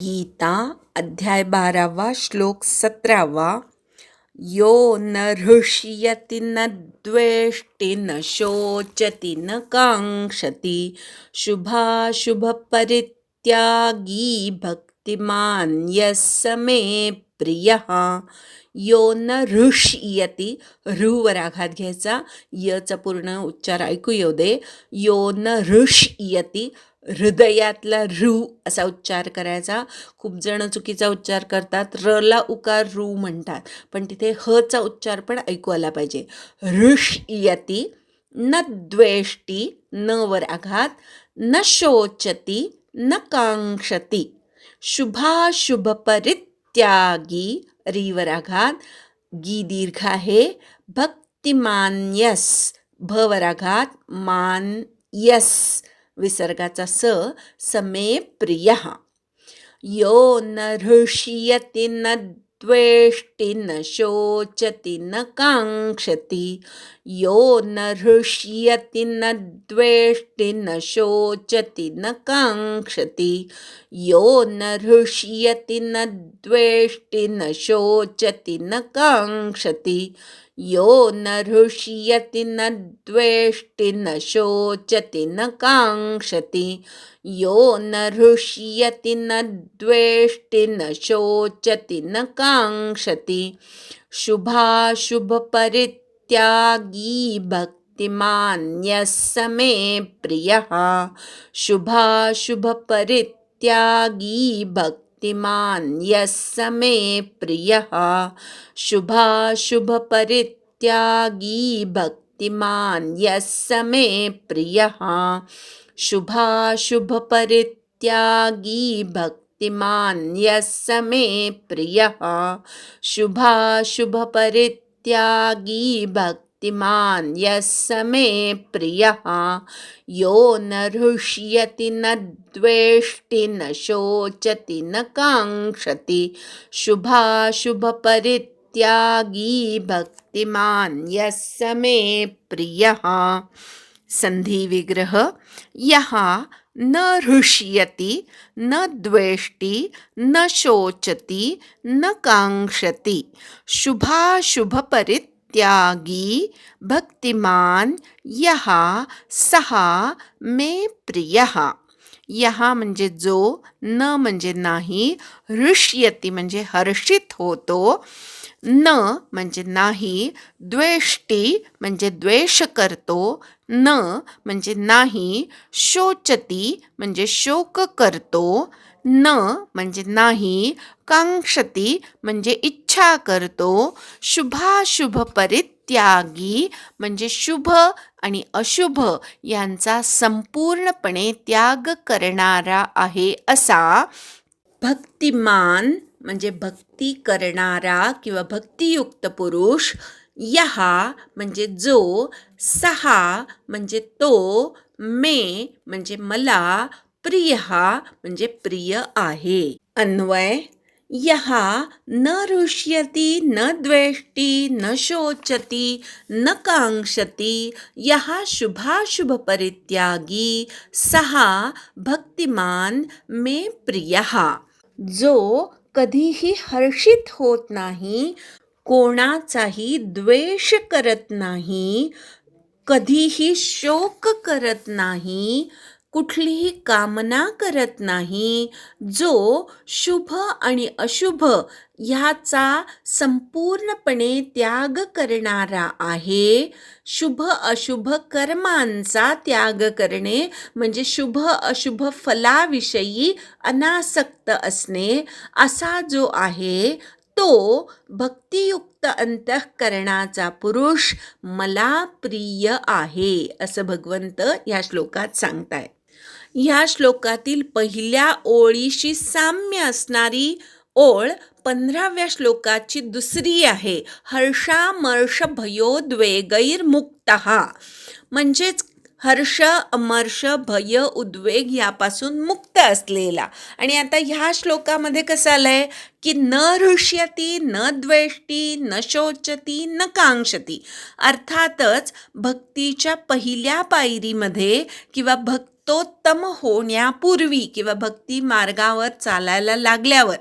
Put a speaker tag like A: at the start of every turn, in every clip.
A: गीता अध्याय 12 श्लोक 17. यो न हृष्यति न द्वेष्टि न शोचति न काङ्क्षति शुभाशुभपरित्यागी भक्तिमान् यः स मे प्रियः. यो न हृष्यति, ऋवर आघात घ्यायचा, यचा पूर्ण उच्चार ऐकू येऊ दे. यो न हृष्यति, हृदयातला ऋ असा उच्चार करायचा. खूप जण चुकीचा उच्चार करतात, रला उकार रू म्हणतात, पण तिथे हचा उच्चार पण ऐकू आला पाहिजे. हृष्यति न द्वेष्टी, न वर आघात, न शोचती न काङ्क्षती शुभाशुभ परित्यागी, रीवर आघात, गी दीर्घ आहे, भक्तिमान्यस, भवर आघात, मान यस विसर्गाचा समे प्रियः. यो न हृष्यति न द्वेष्टि न शोचति न काङ्क्षति यो न हृष्यति न द्वेष्टि न शोचति न काङ्क्षति यो न हृष्यति न द्वेष्टि न शोचति न काङ्क्षति यो न हृष्यति न द्वेष्टि न शोचति न काङ्क्षति यो न हृष्यति न द्वेष्टि न शोचति न काङ्क्षति शुभाशुभपरित्यागी भक्तिमान् यः स मे प्रियः. शुभाशुभपरित्यागी भक्तिमान् यः स मे प्रियः. शुभाशुभपरित्यागी भक्तिमान् यः स मे प्रियः. शुभाशुभपरित्यागी भक्तिमान् यः स मे प्रियः. शुभाशुभपरित्यागी भक्तिमान् यः स मे प्रियः. यो न हृष्यति न द्वेष्टि न शोचति न काङ्क्षति शुभाशुभपरित्यागी भक्तिमान् यः स मे प्रियः. संधि विग्रह. यहाँ न हृष्यति न द्वेष्टि न शोचति न काङ्क्षति शुभाशुभपरित्यागी भक्तिमान् यः सः मे प्रियः. यहाँ म्हणजे जो, न म्हणजे नाही, हृष्यति म्हणजे हर्षित होतो, न म्हणजे नाही, द्वेष्टी म्हणजे द्वेष करतो, न म्हणजे नाही, शोचती म्हणजे शोक करतो, न म्हणजे नाही, काङ्क्षती म्हणजे इच्छा करतो, शुभाशुभ परित्यागी म्हणजे शुभ आणि अशुभ यांचा संपूर्णपणे त्याग करणारा आहे असा. भक्तिमान म्हणजे भक्ती करणारा किंवा भक्तियुक्त पुरुष, यहा म्हणजे जो, सहा म्हणजे तो, मे म्हणजे मला, प्रियहा म्हणजे प्रिय आहे. अन्वय. यहा न हृष्यति न द्वेष्टि न शोचति न काङ्क्षति यहा शुभाशुभ परित्यागी सहा भक्तिमान मे प्रियः. जो कधीही हर्षित होत नाही, कोणाचाही द्वेष करत नाही, कधीही शोक करत नाही, कुठलीही कामना करत नाही, जो शुभ आणि अशुभ ह्याचा संपूर्णपणे त्याग करणारा आहे. शुभ अशुभ कर्मांचा त्याग करणे म्हणजे शुभ अशुभ फलाविषयी अनासक्त असणे, असा जो आहे तो भक्तियुक्त अंतःकरणाचा पुरुष मला प्रिय आहे, असं भगवंत या श्लोकात सांगतायत. ह्या श्लोकातील पहिल्या ओळीशी साम्य असणारी ओळ 15व्या श्लोकाची दुसरी आहे. हर्षामर्ष भयोद्वेगैर्मुक्तः, म्हणजेच हर्ष, अमर्ष, भय, उद्वेग यापासून मुक्त असलेला. आणि आता ह्या श्लोकामध्ये कसं आलंय की न हृष्यती, न द्वेष्टी, न शोचती, न कांक्षती. अर्थातच भक्तीच्या पहिल्या पायरीमध्ये किंवा भक्तोत्तम होण्यापूर्वी किंवा भक्ती मार्गावर चालायला लागल्यावर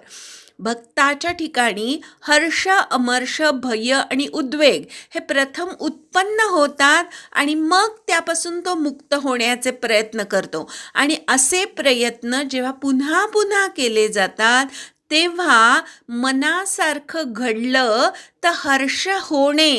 A: भक्ताच्या ठिकाणी हर्ष, अमर्ष, भय आणि उद्वेग हे प्रथम उत्पन्न होतात आणि मग त्यापासून तो मुक्त होण्याचे प्रयत्न करतो. आणि असे प्रयत्न जेव्हा पुन्हा पुन्हा केले जातात तेव्हा मनासारखं घडलं तर हर्ष होणे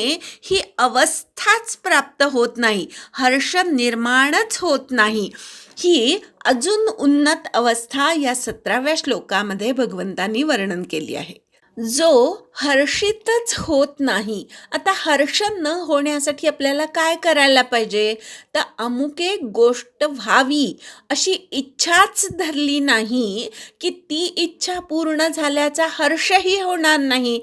A: ही अवस्थाच प्राप्त होत नाही, हर्ष निर्माणच होत नाही. ही अजून उन्नत अवस्था या 17व्या श्लोकामध्ये भगवंतांनी वर्णन केली आहे. जो हर्षितच होत नाही. आता हर्ष न होण्यासाठी आपल्याला काय करायला पाहिजे, तर अमुक एक गोष्ट व्हावी अशी इच्छाच धरली नाही की ती इच्छा पूर्ण झाल्याचा हर्षही होणार नाही.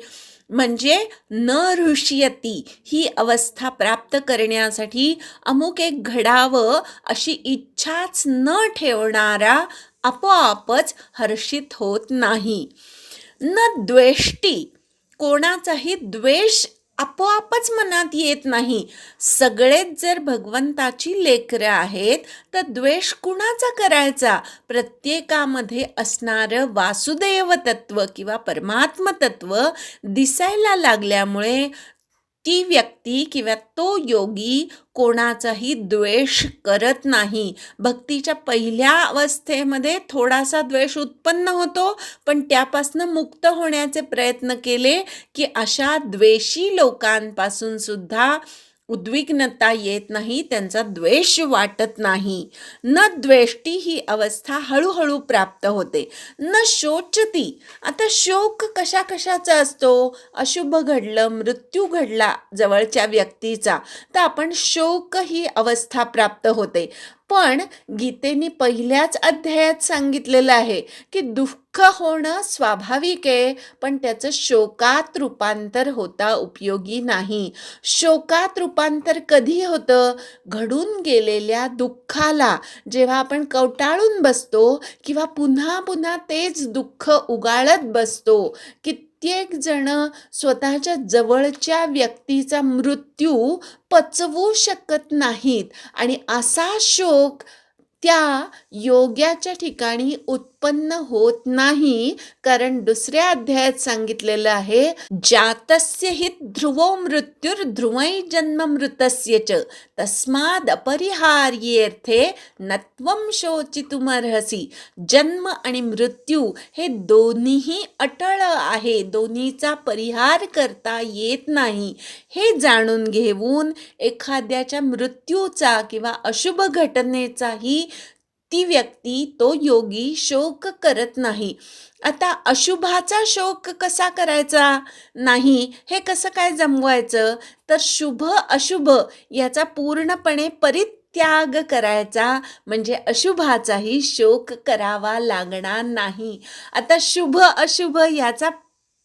A: म्हणजे न हृष्यती ही अवस्था प्राप्त करण्यासाठी अमुक एक घडावं अशी इच्छाच न ठेवणारा आपोआपच हर्षित होत नाही. न द्वेष्टी, कोणाचाही द्वेष आपोआपच मनात येत नाही. सगळेच जर भगवंताची लेकरं आहेत तर द्वेष कुणाचा करायचा. प्रत्येकामध्ये असणारं वासुदेव तत्व किंवा परमात्म तत्व दिसायला लागल्यामुळे ती व्यक्ती किंवा तो योगी कोणाचाही द्वेष करत नाही. भक्तीच्या पहिल्या अवस्थेमध्ये थोडासा द्वेष उत्पन्न होतो, पण त्यापासून मुक्त होण्याचे प्रयत्न केले की अशा द्वेषी लोकांपासून सुद्धा उद्विग्नता येत नाही, त्यांचा द्वेष वाटत नाही. न द्वेष्टी ही अवस्था हळूहळू प्राप्त होते. न शोचती, आता शोक कशा कशाचा असतो, अशुभ घडलं, मृत्यू घडला जवळच्या व्यक्तीचा, तर आपण शोक ही अवस्था प्राप्त होते. पण गीतेने पहिल्याच अध्यायात सांगितलेलं आहे की दुःख होणं स्वाभाविक आहे, पण त्याचं शोकात रूपांतर होता उपयोगी नाही. शोकात रूपांतर कधी होतं, घडून गेलेल्या दुःखाला जेव्हा आपण कवटाळून बसतो किंवा पुन्हा पुन्हा तेच दुःख उगाळत बसतो. कित्येक जण स्वतःच्या जवळच्या व्यक्तीचा मृत्यू पचवू शकत नाहीत आणि असा शोक त्या योग्याच्या ठिकाणी उत्पन्न होत नाही. कारण दुसऱ्या अध्यायात सांगितलेलं आहे जातस्य हि ध्रुवो मृत्युर ध्रुवै जन्म मृतस्य च तस्माद अपरिहार्येर्थे नत्वं शोचितुमर्हसि. जन्म आणि मृत्यू हे दोन्हीही अटळ आहे, दोन्हीचा परिहार करता येत नाही. हे जाणून घेऊन एखाद्याच्या मृत्यूचा किंवा अशुभ घटनेचाही ती व्यक्ती, तो योगी शोक करत नाही. आता अशुभाचा शोक कसा करायचा नाही, हे कसं काय जमवायचं, तर शुभ अशुभ याचा पूर्णपणे परित्याग करायचा, म्हणजे अशुभाचाही शोक करावा लागणार नाही. आता शुभ अशुभ याचा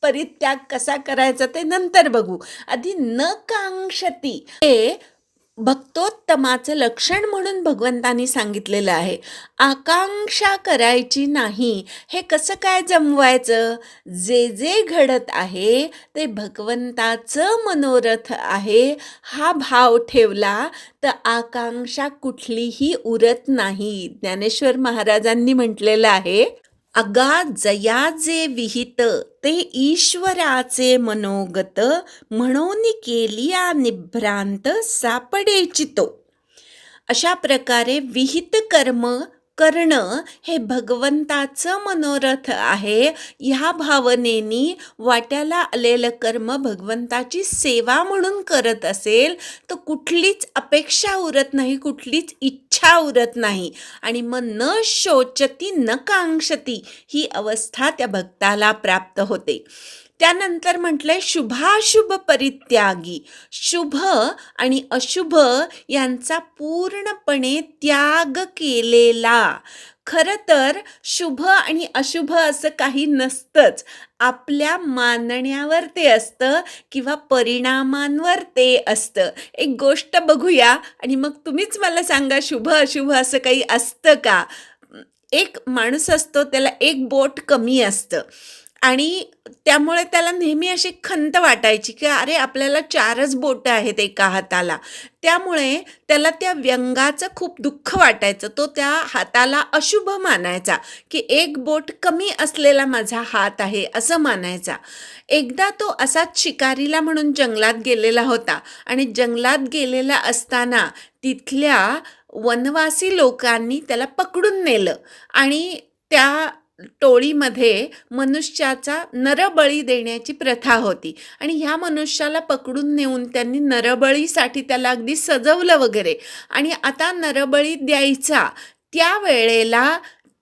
A: परित्याग कसा करायचा ते नंतर बघू. आधी न कांक्षती हे भक्तोत्तमाचं लक्षण म्हणून भगवंतांनी सांगितलेलं आहे. आकांक्षा करायची नाही. हे कसं काय जमवायचं, जे जे घडत आहे ते भगवंताचं मनोरथ आहे हा भाव ठेवला तर आकांक्षा कुठलीही उरत नाही. ज्ञानेश्वर महाराजांनी म्हटलेलं आहे अगा जया जे विहित ते ईश्वराचे मनोगत म्हणून केलिया निभ्रांत सापडे चितो. अशा प्रकारे विहित कर्म करणं हे भगवंताचं मनोरथ आहे. ह्या भावनेनी वाट्याला आलेलं कर्म भगवंताची सेवा म्हणून करत असेल तर कुठलीच अपेक्षा उरत नाही, कुठलीच इच्छा उरत नाही. आणि मग न शोचती न कांक्षती ही अवस्था त्या भक्ताला प्राप्त होते. त्यानंतर म्हटलंय शुभाशुभ परित्यागी. शुभ आणि अशुभ यांचा पूर्णपणे त्याग केलेला. खरं तर शुभ आणि अशुभ असं काही नसतंच. आपल्या मानण्यावर ते असतं किंवा परिणामांवर ते असतं. एक गोष्ट बघूया आणि मग तुम्हीच मला सांगा, शुभ अशुभ असं काही असतं का? एक माणूस असतो, त्याला एक बोट कमी असतं आणि त्यामुळे त्याला नेहमी अशी खंत वाटायची की अरे आपल्याला 4च बोटं आहेत एका हाताला. त्यामुळे त्याला त्या व्यंगाचं खूप दुःख वाटायचं. तो त्या हाताला अशुभ मानायचा की एक बोट कमी असलेला माझा हात आहे असं मानायचा. एकदा तो असाच शिकारीला म्हणून जंगलात गेलेला होता आणि जंगलात गेलेला असताना तिथल्या वनवासी लोकांनी त्याला पकडून नेलं आणि त्या टोळीमध्ये मनुष्याचा नरबळी देण्याची प्रथा होती आणि ह्या मनुष्याला पकडून नेऊन त्यांनी नरबळीसाठी त्याला अगदी सजवलं वगैरे आणि आता नरबळी द्यायचा त्यावेळेला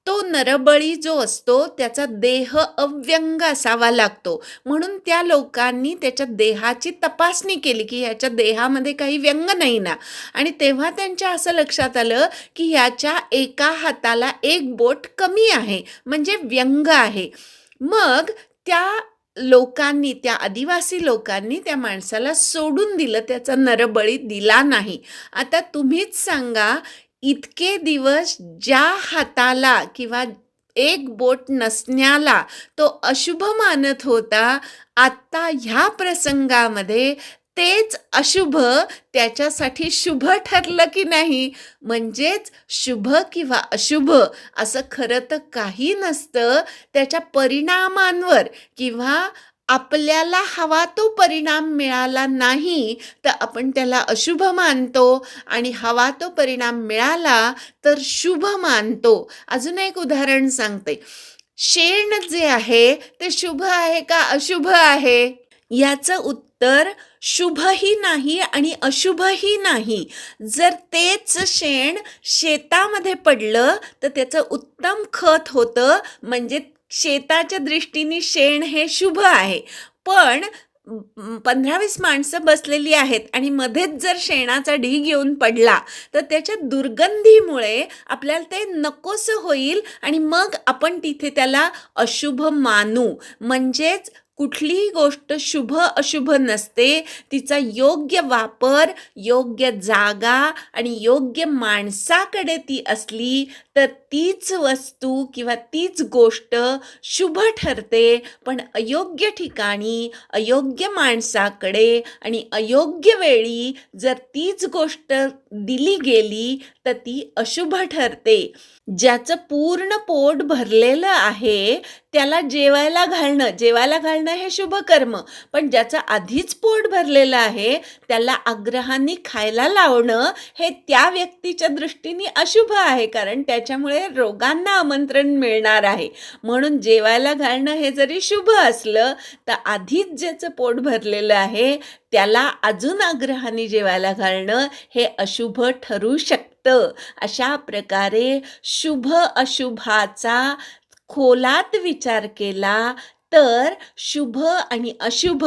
A: तो नरबळी जो असतो त्याचा देह अव्यंग असावा लागतो. म्हणून त्या लोकांनी त्याच्या देहाची तपासणी केली की ह्याच्या देहामध्ये काही व्यंग नाही ना. आणि तेव्हा त्यांच्या असं लक्षात आलं की ह्याच्या एका हाताला एक बोट कमी आहे, म्हणजे व्यंग आहे. मग त्या लोकांनी, त्या आदिवासी लोकांनी त्या माणसाला सोडून दिलं, त्याचा नरबळी दिला नाही. आता तुम्हीच सांगा, इतके दिवस ज्या हाताला किंवा एक बोट नसण्याला तो अशुभ मानत होता, आता ह्या प्रसंगामध्ये तेच अशुभ त्याच्यासाठी शुभ ठरलं की नाही? म्हणजेच शुभ किंवा अशुभ असं खरं तर काही नसतं. त्याच्या परिणामांवर किंवा आपल्याला हवा तो परिणाम मिळाला नाही तर आपण त्याला अशुभ मानतो आणि हवा तो परिणाम मिळाला तर शुभ मानतो. अजून एक उदाहरण सांगते. शेण जे आहे ते शुभ आहे का अशुभ आहे? याचं उत्तर शुभही नाही आणि अशुभही नाही. जर तेच शेण शेतामध्ये पडलं तर त्याचं उत्तम खत होतं, म्हणजे शेताच्या दृष्टीने शेण हे शुभ आहे. पण 15-20 माणसं बसलेली आहेत आणि मध्येच जर शेणाचा ढीग येऊन पडला तर त्याच्या दुर्गंधीमुळे आपल्याला ते नकोसं होईल आणि मग आपण तिथे त्याला अशुभ मानू. म्हणजेच कुठलीही गोष्ट शुभ अशुभ नसते. तिचा योग्य वापर, योग्य जागा आणि योग्य माणसाकडे ती असली तर तीच वस्तू किंवा तीच गोष्ट शुभ ठरते. पण अयोग्य ठिकाणी, अयोग्य माणसाकडे आणि अयोग्य वेळी जर तीच गोष्ट दिली गेली तर ती अशुभ ठरते. ज्याचं पूर्ण पोट भरलेलं आहे त्याला जेवायला घालणं हे शुभ कर्म. पण ज्याचं आधीच पोट भरलेलं आहे त्याला आग्रहाने खायला लावणं हे त्या व्यक्तीच्या दृष्टीने अशुभ आहे, कारण त्याच्यामुळे रोगांना आमंत्रण मिळणार आहे. म्हणून जेवायला घालणं हे जरी शुभ असलं तर आधीच ज्याचं पोट भरलेलं आहे त्याला अजून आग्रहाने जेवायला घालणं हे अशुभ ठरू शकतं. अशा प्रकारे शुभ अशुभाचा खोलात विचार केला तर शुभ आणि अशुभ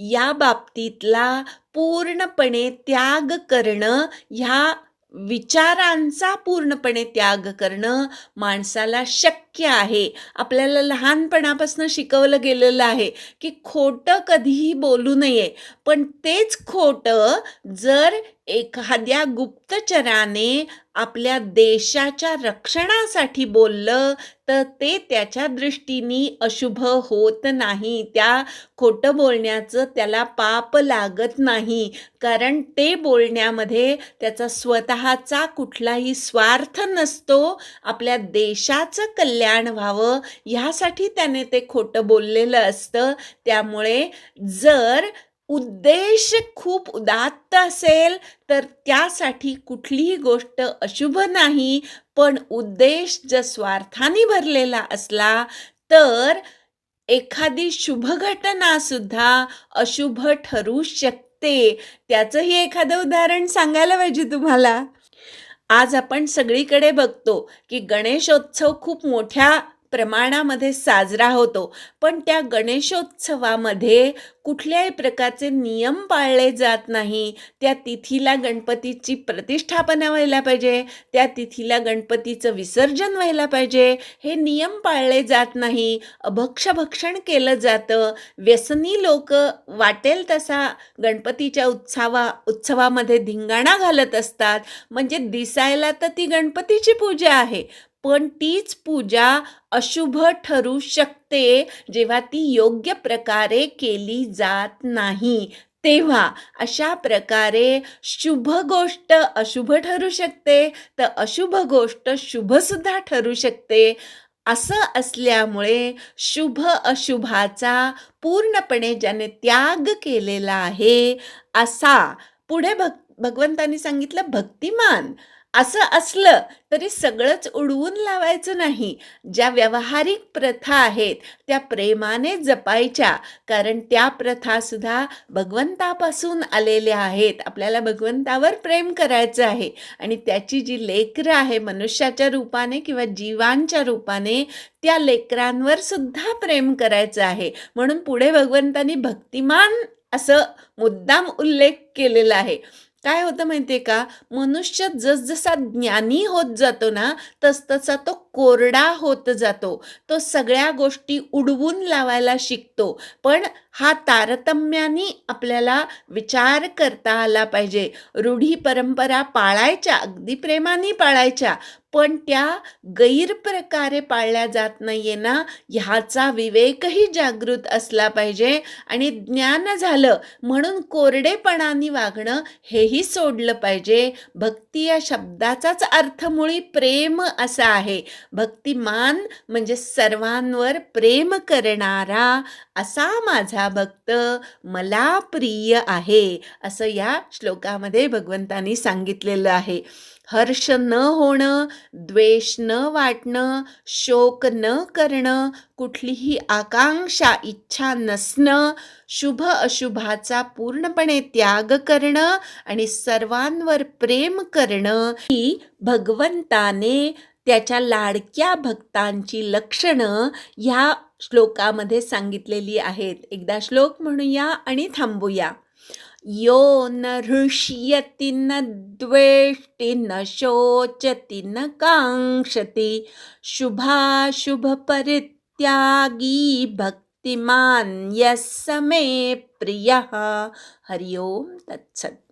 A: या बाबतीतला पूर्णपणे त्याग करणं, ह्या विचारांचा पूर्णपणे त्याग करणं माणसाला शक्य आहे. आपल्याला लहानपणापासून शिकवलं गेलेलं आहे की खोटं कधीही बोलू नये. पण तेच खोटं जर एखाद्या गुप्तचराने आपल्या देशाच्या रक्षणासाठी बोललं तर ते त्याच्या दृष्टीने अशुभ होत नाही. त्या खोटं बोलण्याचं त्याला पाप लागत नाही, कारण ते बोलण्यामध्ये त्याचा स्वतःचा कुठलाही स्वार्थ नसतो. आपल्या देशाचं कल्याण व्हावं ह्यासाठी त्याने ते खोटं बोललेलं असतं. त्यामुळे जर उद्देश खूप उदात्त असेल तर त्यासाठी कुठलीही गोष्ट अशुभ नाही. पण उद्देश जर स्वार्थाने भरलेला असला तर एखादी शुभ घटना सुद्धा अशुभ ठरू शकते. त्याचंही एखादं उदाहरण सांगायला पाहिजे तुम्हाला. आज आपण सगळीकडे बघतो की गणेशोत्सव खूप मोठ्या प्रमाणामध्ये साजरा होतो. पण त्या गणेशोत्सवामध्ये कुठल्याही प्रकारचे नियम पाळले जात नाही. त्या तिथीला गणपतीची प्रतिष्ठापना व्हायला पाहिजे, त्या तिथीला गणपतीचं विसर्जन व्हायला पाहिजे, हे नियम पाळले जात नाही. भक्षण केलं जातं. व्यसनी लोकं वाटेल तसा गणपतीच्या उत्सवामध्ये धिंगाणा घालत असतात. म्हणजे दिसायला तर ती गणपतीची पूजा आहे, पण तीच पूजा अशुभ ठरू शकते जेव्हा ती योग्य प्रकारे केली जात नाही. तेव्हा अशा प्रकारे शुभ गोष्ट अशुभ ठरू शकते, तर अशुभ गोष्ट शुभसुद्धा ठरू शकते. असं असल्यामुळे शुभ अशुभाचा पूर्णपणे ज्याने त्याग केलेला आहे, असा पुढे भगवंतांनी सांगितलं भक्तिमान. असं असलं तरी सगळंच उडवून लावायचं नाही. ज्या व्यावहारिक प्रथा आहेत त्या प्रेमाने जपायच्या, कारण त्या प्रथासुद्धा भगवंतापासून आलेल्या आहेत. आपल्याला भगवंतावर प्रेम करायचं आहे आणि त्याची जी लेकरं आहे मनुष्याच्या रूपाने किंवा जीवांच्या रूपाने, त्या लेकरांवर सुद्धा प्रेम करायचं आहे. म्हणून पुढे भगवंतांनी भक्तिमान असं मुद्दाम उल्लेख केलेला आहे. काय होतं माहिती आहे का, मनुष्य जसजसा ज्ञानी होत जातो ना, तसतसा तो कोरडा होत जातो. तो सगळ्या गोष्टी उडवून लावायला शिकतो. पण हा तारतम्याने आपल्याला विचार करता आला पाहिजे. रूढी परंपरा पाळायच्या, अगदी प्रेमाने पाळायच्या, पण त्या गैरप्रकारे पाळल्या जात नाहीये ना, ह्याचा विवेकही जागृत असला पाहिजे. आणि ज्ञान झालं म्हणून कोरडेपणाने वागणं हेही सोडलं पाहिजे. भक्ती या शब्दाचाच अर्थ मुळी प्रेम असा आहे. भक्तिमान म्हणजे सर्वांवर प्रेम करणारा असा माझा भक्त मला प्रिय आहे, असं या श्लोकामध्ये भगवंतांनी सांगितलेलं आहे. हर्ष न होणं, द्वेष न वाटणं, शोक न करणं, कुठलीही आकांक्षा इच्छा नसणं, शुभ अशुभाचा पूर्णपणे त्याग करणं आणि सर्वांवर प्रेम करणं ही भगवंताने त्याच्या लाडक्या भक्तांची लक्षणं ह्या श्लोकामध्ये सांगितलेली आहेत. एकदा श्लोक म्हणूया आणि थांबूया. यो न हृष्यति न द्वेष्टि न शोचति न कांक्षति शुभाशुभ परित्यागी भक्तिमान यः स मे प्रियः. हरि ओम तत्सत्.